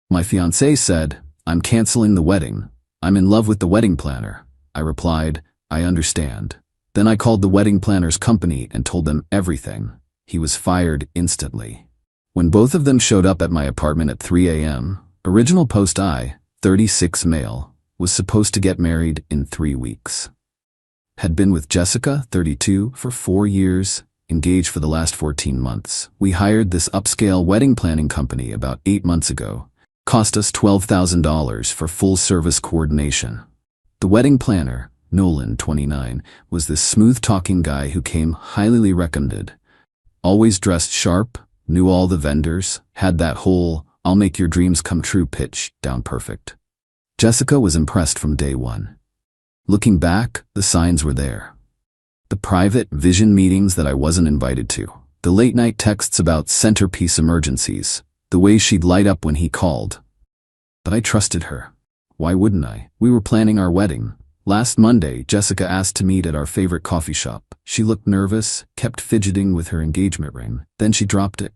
My fiancée said, "I'm canceling the wedding. I'm in love with the wedding planner." I replied, "I understand." Then I called the wedding planner's company and told them everything. He was fired instantly. When both of them showed up at my apartment at 3 a.m., original post I, 36 male, was supposed to get married in 3 weeks. Had been with Jessica, 32, for 4 years, engaged for the last 14 months. We hired this upscale wedding planning company about 8 months ago. Cost us $12,000 for full-service coordination. The wedding planner, Nolan, 29, was this smooth-talking guy who came highly recommended. Always dressed sharp, knew all the vendors, had that whole "I'll make your dreams come true" pitch down perfect. Jessica was impressed from day one. Looking back, the signs were there. The private vision meetings that I wasn't invited to. The late-night texts about centerpiece emergencies. The way she'd light up when he called. But I trusted her. Why wouldn't I? We were planning our wedding. Last Monday, Jessica asked to meet at our favorite coffee shop. She looked nervous, kept fidgeting with her engagement ring. Then she dropped it.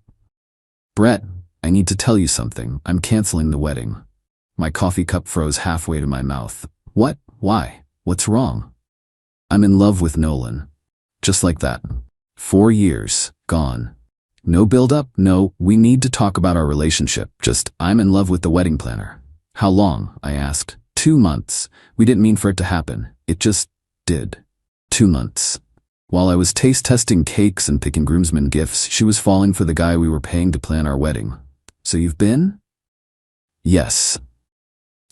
"Brett, I need to tell you something. I'm canceling the wedding." My coffee cup froze halfway to my mouth. "What? Why? What's wrong?" "I'm in love with Nolan." Just like that. 4 years, gone. No build-up, no, we need to talk about our relationship, just, I'm in love with the wedding planner. "How long?" I asked. 2 months. We didn't mean for it to happen. It just did. 2 months. While I was taste-testing cakes and picking groomsmen gifts, she was falling for the guy we were paying to plan our wedding. "So you've been?" "Yes."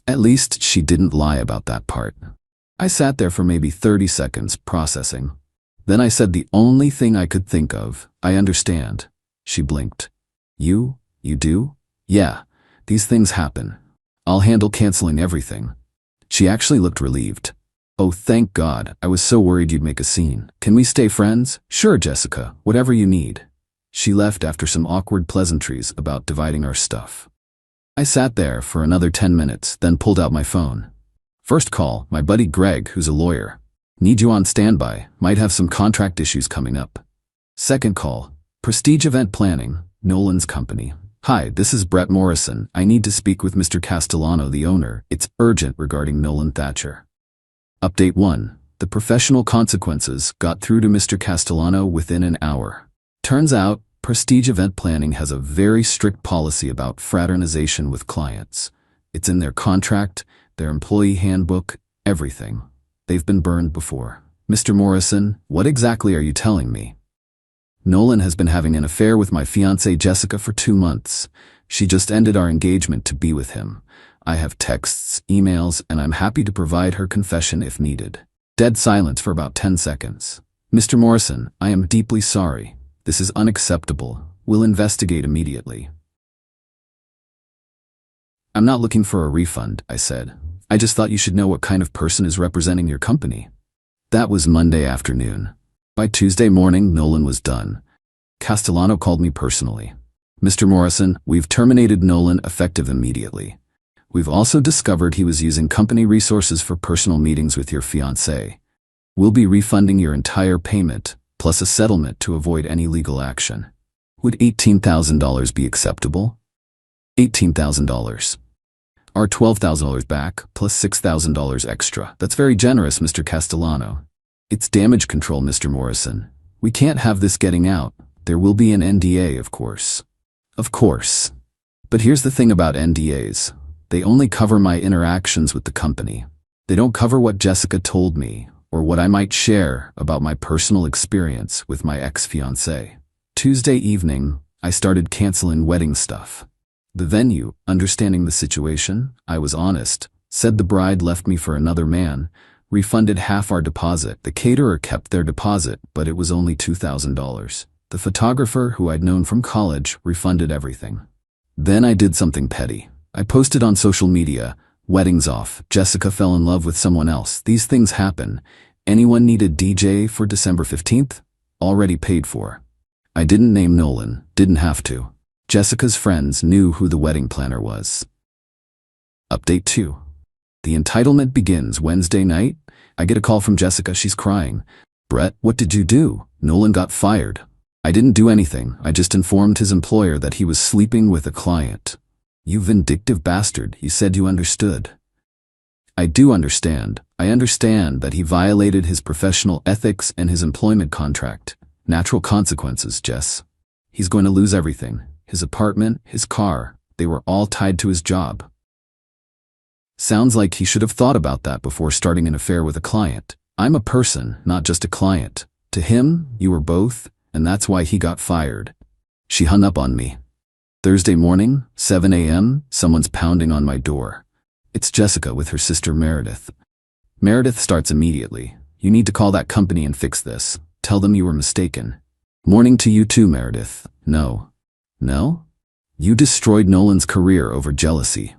At least she didn't lie about that part. I sat there for maybe 30 seconds, processing. Then I said the only thing I could think of, "I understand." She blinked. You do?" "Yeah, these things happen. I'll handle canceling everything." She actually looked relieved. "Oh, thank God, I was so worried you'd make a scene. Can we stay friends?" "Sure, Jessica, whatever you need." She left after some awkward pleasantries about dividing our stuff. I sat there for another 10 minutes, then pulled out my phone. First call, my buddy Greg, who's a lawyer. "Need you on standby, might have some contract issues coming up." Second call, Prestige Event Planning, Nolan's company. "Hi, this is Brett Morrison. I need to speak with Mr. Castellano, the owner. It's urgent regarding Nolan Thatcher." Update 1. The professional consequences got through to Mr. Castellano within an hour. Turns out, Prestige Event Planning has a very strict policy about fraternization with clients. It's in their contract, their employee handbook, everything. They've been burned before. "Mr. Morrison, what exactly are you telling me?" "Nolan has been having an affair with my fiancée Jessica for 2 months. She just ended our engagement to be with him. I have texts, emails, and I'm happy to provide her confession if needed." Dead silence for about 10 seconds. "Mr. Morrison, I am deeply sorry. This is unacceptable. We'll investigate immediately." "I'm not looking for a refund," I said. "I just thought you should know what kind of person is representing your company." That was Monday afternoon. By Tuesday morning, Nolan was done. Castellano called me personally. "Mr. Morrison, we've terminated Nolan effective immediately. We've also discovered he was using company resources for personal meetings with your fiancée. We'll be refunding your entire payment, plus a settlement to avoid any legal action." "Would $18,000 be acceptable?" $18,000. "Our $12,000 back, plus $6,000 extra. That's very generous, Mr. Castellano." "It's damage control, Mr. Morrison. We can't have this getting out. There will be an NDA, of course." "Of course. But here's the thing about NDAs. They only cover my interactions with the company. They don't cover what Jessica told me, or what I might share about my personal experience with my ex-fiancée." Tuesday evening, I started canceling wedding stuff. The venue, understanding the situation, I was honest, said the bride left me for another man, refunded half our deposit. The caterer kept their deposit, but it was only $2,000. The photographer, who I'd known from college, refunded everything. Then I did something petty. I posted on social media, "Wedding's off. Jessica fell in love with someone else. These things happen. Anyone need a DJ for December 15th? Already paid for." I didn't name Nolan, didn't have to. Jessica's friends knew who the wedding planner was. Update 2. The entitlement begins Wednesday night. I get a call from Jessica. She's crying. "Brett, what did you do? Nolan got fired." "I didn't do anything. I just informed his employer that he was sleeping with a client." You vindictive bastard, you said you understood. I do understand. I understand that he violated his professional ethics and his employment contract. Natural consequences, Jess. He's going to lose everything. His apartment, his car, they were all tied to his job. Sounds like he should have thought about that before starting an affair with a client. I'm a person, not just a client. To him, you were both, and that's why he got fired. She hung up on me. Thursday morning, 7 a.m., someone's pounding on my door. It's Jessica with her sister Meredith. Meredith starts immediately. You need to call that company and fix this. Tell them you were mistaken. Morning to you too, Meredith. No. No? You destroyed Nolan's career over jealousy.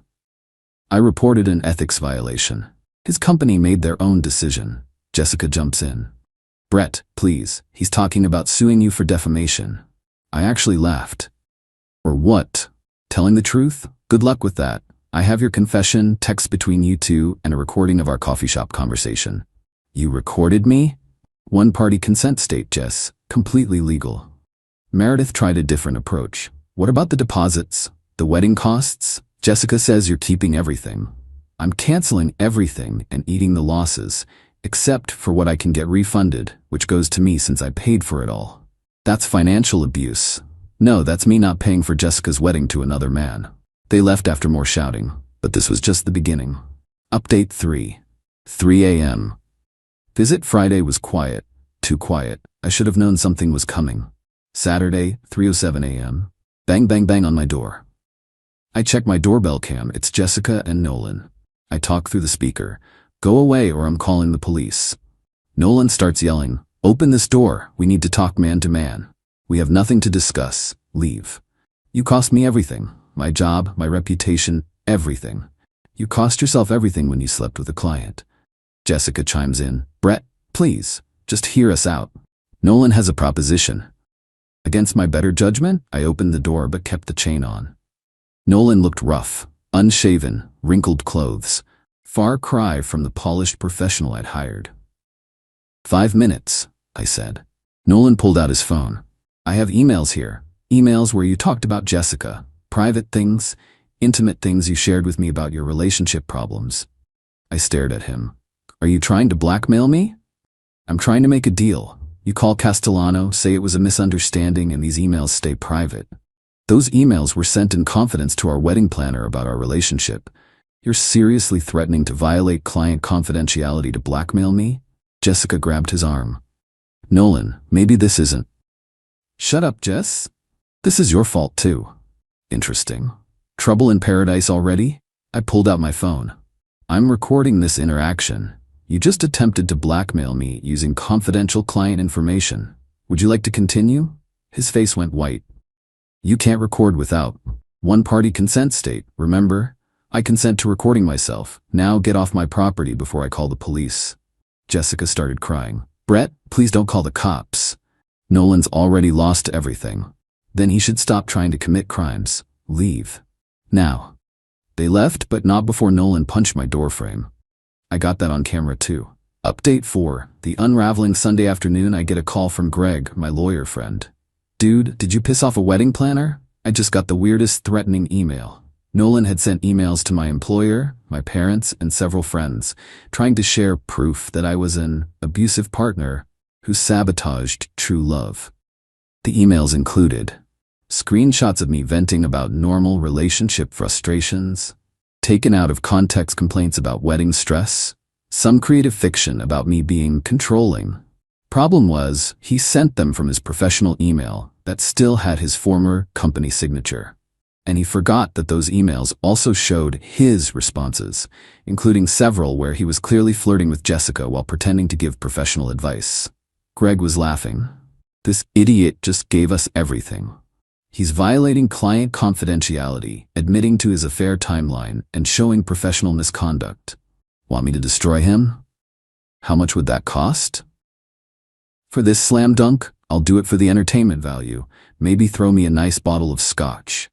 I reported an ethics violation. His company made their own decision. Jessica jumps in. Brett, please, he's talking about suing you for defamation. I actually laughed. Or what? Telling the truth? Good luck with that. I have your confession, text between you two, and a recording of our coffee shop conversation. You recorded me? One-party consent state, Jess. Completely legal. Meredith tried a different approach. What about the deposits? The wedding costs? Jessica says you're keeping everything. I'm canceling everything and eating the losses, except for what I can get refunded, which goes to me since I paid for it all. That's financial abuse. No, that's me not paying for Jessica's wedding to another man. They left after more shouting, but this was just the beginning. Update 3. 3 a.m. Visit Friday was quiet. Too quiet. I should have known something was coming. Saturday, 3:07 a.m. Bang, bang, bang on my door. I check my doorbell cam. It's Jessica and Nolan. I talk through the speaker. Go away or I'm calling the police. Nolan starts yelling, open this door. We need to talk man to man. We have nothing to discuss. Leave. You cost me everything. My job, my reputation, everything. You cost yourself everything when you slept with a client. Jessica chimes in. Brett, please, just hear us out. Nolan has a proposition. Against my better judgment, I opened the door but kept the chain on. Nolan looked rough, unshaven, wrinkled clothes. Far cry from the polished professional I'd hired. 5 minutes, I said. Nolan pulled out his phone. I have emails here. Emails where you talked about Jessica. Private things, intimate things you shared with me about your relationship problems. I stared at him. Are you trying to blackmail me? I'm trying to make a deal. You call Castellano, say it was a misunderstanding, and these emails stay private. Those emails were sent in confidence to our wedding planner about our relationship. You're seriously threatening to violate client confidentiality to blackmail me? Jessica grabbed his arm. Nolan, maybe this isn't. Shut up, Jess. This is your fault too. Interesting. Trouble in paradise already? I pulled out my phone. I'm recording this interaction. You just attempted to blackmail me using confidential client information. Would you like to continue? His face went white. You can't record without one-party consent state, remember? I consent to recording myself. Now get off my property before I call the police. Jessica started crying. Brett, please don't call the cops. Nolan's already lost everything. Then he should stop trying to commit crimes. Leave. Now. They left, but not before Nolan punched my doorframe. I got that on camera too. Update 4. The unraveling Sunday afternoon, I get a call from Greg, my lawyer friend. Dude, did you piss off a wedding planner? I just got the weirdest threatening email. Nolan had sent emails to my employer, my parents, and several friends, trying to share proof that I was an abusive partner who sabotaged true love. The emails included screenshots of me venting about normal relationship frustrations, taken out of context complaints about wedding stress, some creative fiction about me being controlling. Problem was, he sent them from his professional email that still had his former company signature. And he forgot that those emails also showed his responses, including several where he was clearly flirting with Jessica while pretending to give professional advice. Greg was laughing. This idiot just gave us everything. He's violating client confidentiality, admitting to his affair timeline, and showing professional misconduct. Want me to destroy him? How much would that cost? For this slam dunk, I'll do it for the entertainment value. Maybe throw me a nice bottle of scotch.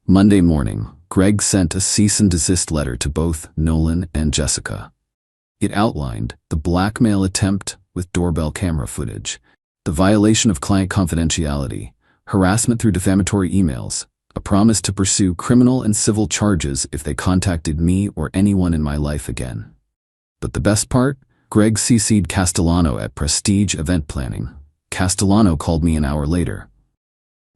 Monday morning, Greg sent a cease and desist letter to both Nolan and Jessica. It outlined the blackmail attempt with doorbell camera footage, the violation of client confidentiality, harassment through defamatory emails, a promise to pursue criminal and civil charges if they contacted me or anyone in my life again. But the best part? Greg CC'd Castellano at Prestige Event Planning. Castellano called me an hour later.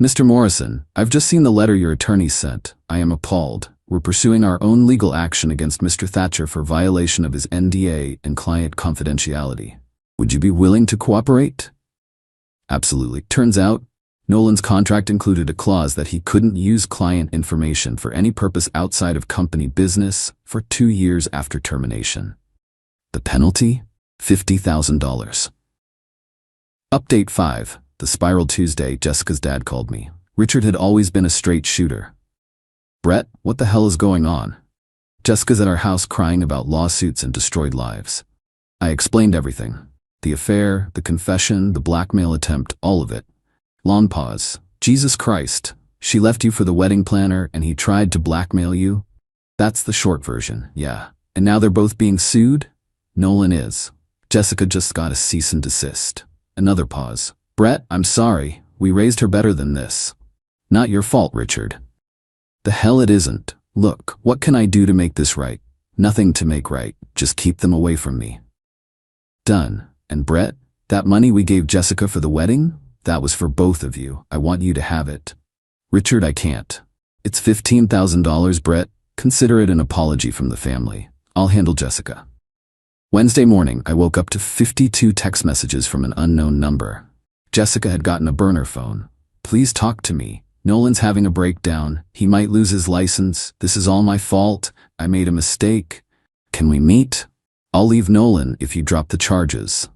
"Mr. Morrison, I've just seen the letter your attorney sent. I am appalled. We're pursuing our own legal action against Mr. Thatcher for violation of his NDA and client confidentiality. Would you be willing to cooperate?" Absolutely. Turns out, Nolan's contract included a clause that he couldn't use client information for any purpose outside of company business for 2 years after termination. The penalty? $50,000. Update 5. The Spiral Tuesday. Jessica's dad called me. Richard had always been a straight shooter. "Brett, what the hell is going on?" Jessica's at our house crying about lawsuits and destroyed lives. I explained everything. The affair, the confession, the blackmail attempt, all of it. Long pause. "Jesus Christ, she left you for the wedding planner and he tried to blackmail you?" That's the short version, yeah. And now they're both being sued? Nolan is. Jessica just got a cease and desist. Another pause. "Brett, I'm sorry. We raised her better than this." "Not your fault, Richard." "The hell it isn't. Look, what can I do to make this right?" "Nothing to make right. Just keep them away from me." Done. And Brett, that money we gave Jessica for the wedding? That was for both of you. I want you to have it. Richard, I can't. It's $15,000, Brett. Consider it an apology from the family. I'll handle Jessica. Wednesday morning, I woke up to 52 text messages from an unknown number. Jessica had gotten a burner phone. "Please talk to me. Nolan's having a breakdown. He might lose his license. This is all my fault. I made a mistake. Can we meet? I'll leave Nolan if you drop the charges."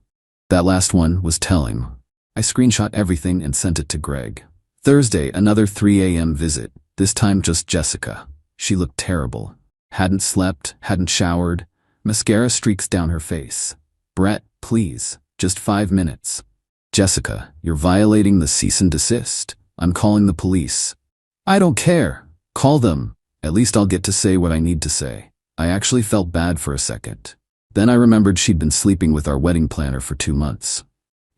That last one was telling. I screenshot everything and sent it to Greg. Thursday, another 3 a.m. visit, this time just Jessica. She looked terrible. Hadn't slept, hadn't showered. Mascara streaks down her face. "Brett, please, just 5 minutes." "Jessica, you're violating the cease and desist. I'm calling the police." "I don't care. Call them. At least I'll get to say what I need to say." I actually felt bad for a second. Then I remembered she'd been sleeping with our wedding planner for 2 months.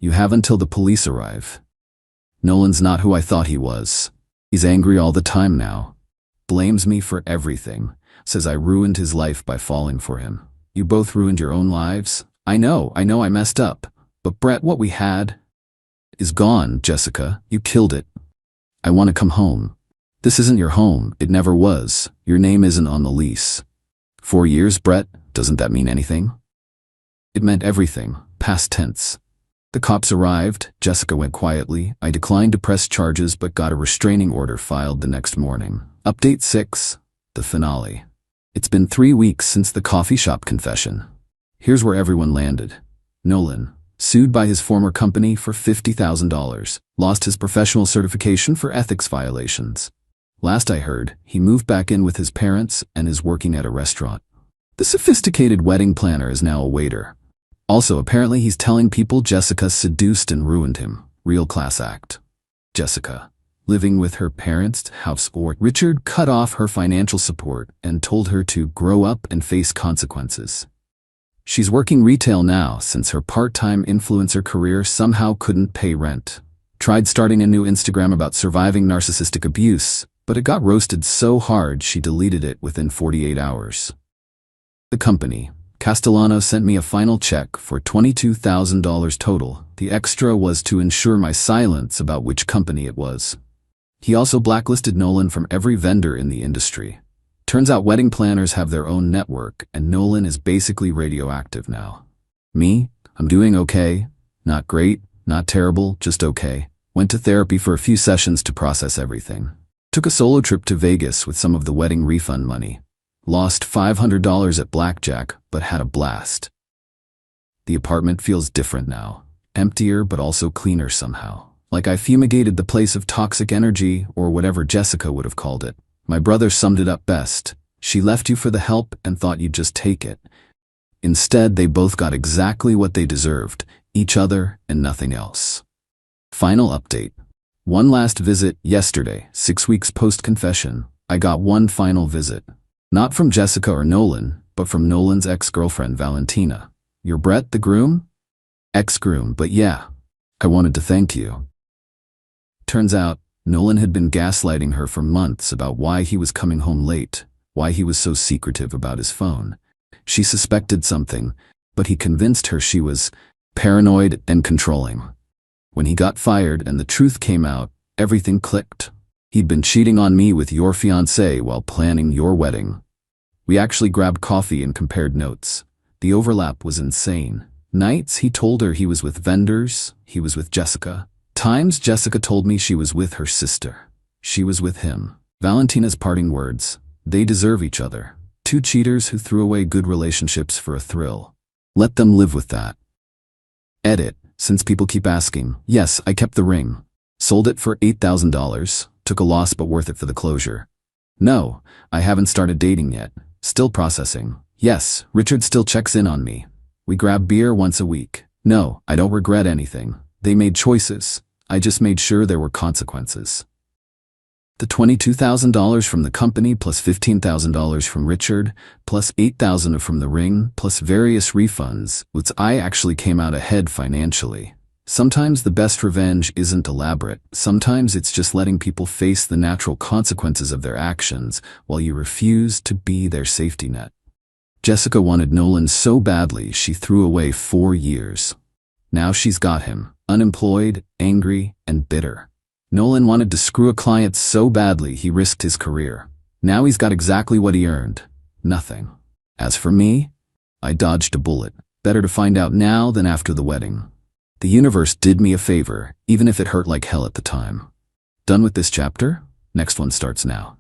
"You have until the police arrive." Nolan's not who I thought he was. He's angry all the time now. Blames me for everything. Says I ruined his life by falling for him. You both ruined your own lives. I know I messed up. But Brett, what we had is gone, Jessica. You killed it. I want to come home. This isn't your home. It never was. Your name isn't on the lease. 4 years, Brett? Doesn't that mean anything? It meant everything. Past tense. The cops arrived. Jessica went quietly. I declined to press charges but got a restraining order filed the next morning. Update 6. The finale. It's been 3 weeks since the coffee shop confession. Here's where everyone landed. Nolan, sued by his former company for $50,000, lost his professional certification for ethics violations. Last I heard, he moved back in with his parents and is working at a restaurant. The sophisticated wedding planner is now a waiter. Also, apparently he's telling people Jessica seduced and ruined him. Real class act. Jessica, living with her parents' house, or Richard cut off her financial support and told her to grow up and face consequences. She's working retail now since her part-time influencer career somehow couldn't pay rent. Tried starting a new Instagram about surviving narcissistic abuse, but it got roasted so hard she deleted it within 48 hours. The company, Castellano, sent me a final check for $22,000 total. The extra was to ensure my silence about which company it was. He also blacklisted Nolan from every vendor in the industry. Turns out wedding planners have their own network, and Nolan is basically radioactive now. Me? I'm doing okay. Not great, not terrible, just okay. Went to therapy for a few sessions to process everything. Took a solo trip to Vegas with some of the wedding refund money. Lost $500 at blackjack, but had a blast. The apartment feels different now. Emptier, but also cleaner somehow. Like I fumigated the place of toxic energy, or whatever Jessica would have called it. My brother summed it up best. She left you for the help and thought you'd just take it. Instead, they both got exactly what they deserved, each other and nothing else. Final update. One last visit yesterday, 6 weeks post-confession. I got one final visit. Not from Jessica or Nolan, but from Nolan's ex-girlfriend, Valentina. You're Brett, the groom? Ex-groom, but yeah. I wanted to thank you. Turns out, Nolan had been gaslighting her for months about why he was coming home late, why he was so secretive about his phone. She suspected something, but he convinced her she was paranoid and controlling. When he got fired and the truth came out, everything clicked. He'd been cheating on me with your fiancée while planning your wedding. We actually grabbed coffee and compared notes. The overlap was insane. Nights he told her he was with vendors, he was with Jessica. Times Jessica told me she was with her sister. She was with him. Valentina's parting words: they deserve each other. Two cheaters who threw away good relationships for a thrill. Let them live with that. Edit, since people keep asking. Yes, I kept the ring. Sold it for $8,000. Took a loss but worth it for the closure. No, I haven't started dating yet. Still processing. Yes, Richard still checks in on me. We grab beer once a week. No, I don't regret anything. They made choices. I just made sure there were consequences. The $22,000 from the company plus $15,000 from Richard, plus $8,000 from the ring, plus various refunds, which I actually came out ahead financially. Sometimes the best revenge isn't elaborate. Sometimes it's just letting people face the natural consequences of their actions while you refuse to be their safety net. Jessica wanted Nolan so badly she threw away 4 years. Now she's got him, unemployed, angry, and bitter. Nolan wanted to screw a client so badly he risked his career. Now he's got exactly what he earned: nothing. As for me, I dodged a bullet. Better to find out now than after the wedding. The universe did me a favor, even if it hurt like hell at the time. Done with this chapter? Next one starts now.